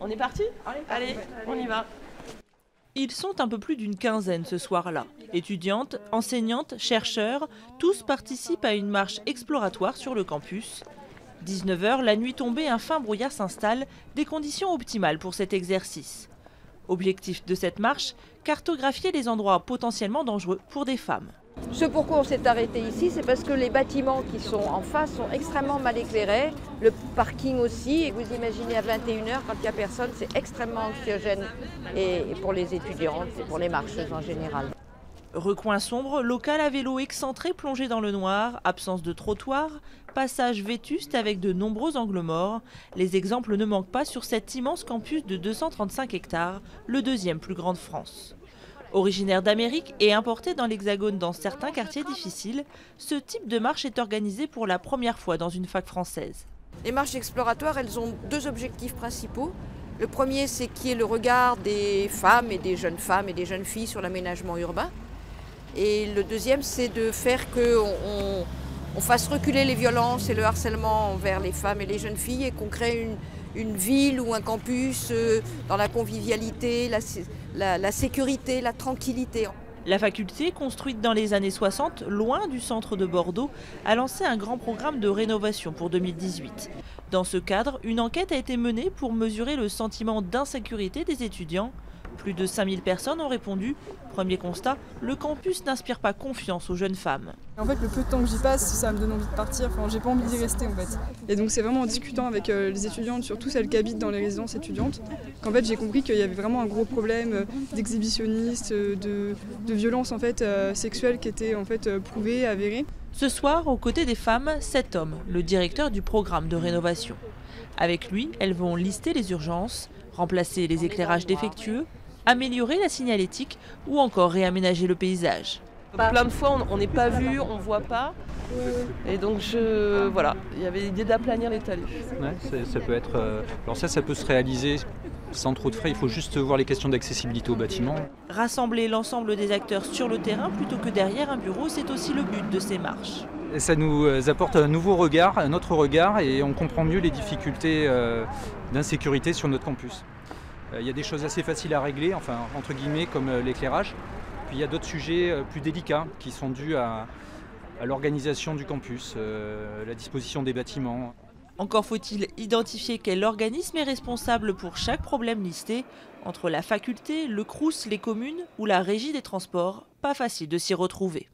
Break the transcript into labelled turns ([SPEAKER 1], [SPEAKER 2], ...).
[SPEAKER 1] On est parti? Allez, on y va. Ils sont un peu plus d'une quinzaine ce soir-là. Étudiantes, enseignantes, chercheurs, tous participent à une marche exploratoire sur le campus. 19 h, la nuit tombée, un fin brouillard s'installe, des conditions optimales pour cet exercice. Objectif de cette marche, cartographier les endroits potentiellement dangereux pour des femmes.
[SPEAKER 2] Ce pourquoi on s'est arrêté ici, c'est parce que les bâtiments qui sont en face sont extrêmement mal éclairés, le parking aussi, et vous imaginez à 21 h, quand il n'y a personne, c'est extrêmement anxiogène et pour les étudiantes et pour les marcheuses en général.
[SPEAKER 1] Recoin sombre, local à vélo excentré plongé dans le noir, absence de trottoir, passage vétuste avec de nombreux angles morts. Les exemples ne manquent pas sur cet immense campus de 235 hectares, le deuxième plus grand de France. Originaire d'Amérique et importé dans l'Hexagone dans certains quartiers difficiles, ce type de marche est organisé pour la première fois dans une fac française.
[SPEAKER 2] Les marches exploratoires, elles ont deux objectifs principaux. Le premier, c'est qu'il y ait le regard des femmes et des jeunes filles sur l'aménagement urbain. Et le deuxième, c'est de faire qu'on fasse reculer les violences et le harcèlement envers les femmes et les jeunes filles et qu'on crée une ville ou un campus dans la convivialité, la sécurité, la tranquillité.
[SPEAKER 1] La faculté, construite dans les années 60, loin du centre de Bordeaux, a lancé un grand programme de rénovation pour 2018. Dans ce cadre, une enquête a été menée pour mesurer le sentiment d'insécurité des étudiants. Plus de 5000 personnes ont répondu. Premier constat, le campus n'inspire pas confiance aux jeunes femmes.
[SPEAKER 3] En fait, le peu de temps que j'y passe, ça me donne envie de partir. Enfin, j'ai pas envie d'y rester en fait. Et donc c'est vraiment en discutant avec les étudiantes, surtout celles qui habitent dans les résidences étudiantes, qu'en fait j'ai compris qu'il y avait vraiment un gros problème d'exhibitionnistes, de violences en fait sexuelles qui étaient en fait prouvées, avérées.
[SPEAKER 1] Ce soir, aux côtés des femmes, cet homme, le directeur du programme de rénovation. Avec lui, elles vont lister les urgences, remplacer les éclairages défectueux, améliorer la signalétique ou encore réaménager le paysage. Plein de fois, on n'est pas vu, on ne voit pas. Et donc, voilà, il y avait l'idée d'aplanir les talus.
[SPEAKER 4] Ouais, ça peut être. Alors ça peut se réaliser sans trop de frais. Il faut juste voir les questions d'accessibilité au bâtiment.
[SPEAKER 1] Rassembler l'ensemble des acteurs sur le terrain plutôt que derrière un bureau, c'est aussi le but de ces marches.
[SPEAKER 4] Et ça nous apporte un nouveau regard, un autre regard, et on comprend mieux les difficultés d'insécurité sur notre campus. Il y a des choses assez faciles à régler, enfin entre guillemets, comme l'éclairage. Puis il y a d'autres sujets plus délicats qui sont dus à l'organisation du campus, la disposition des bâtiments.
[SPEAKER 1] Encore faut-il identifier quel organisme est responsable pour chaque problème listé. Entre la faculté, le Crous, les communes ou la régie des transports, pas facile de s'y retrouver.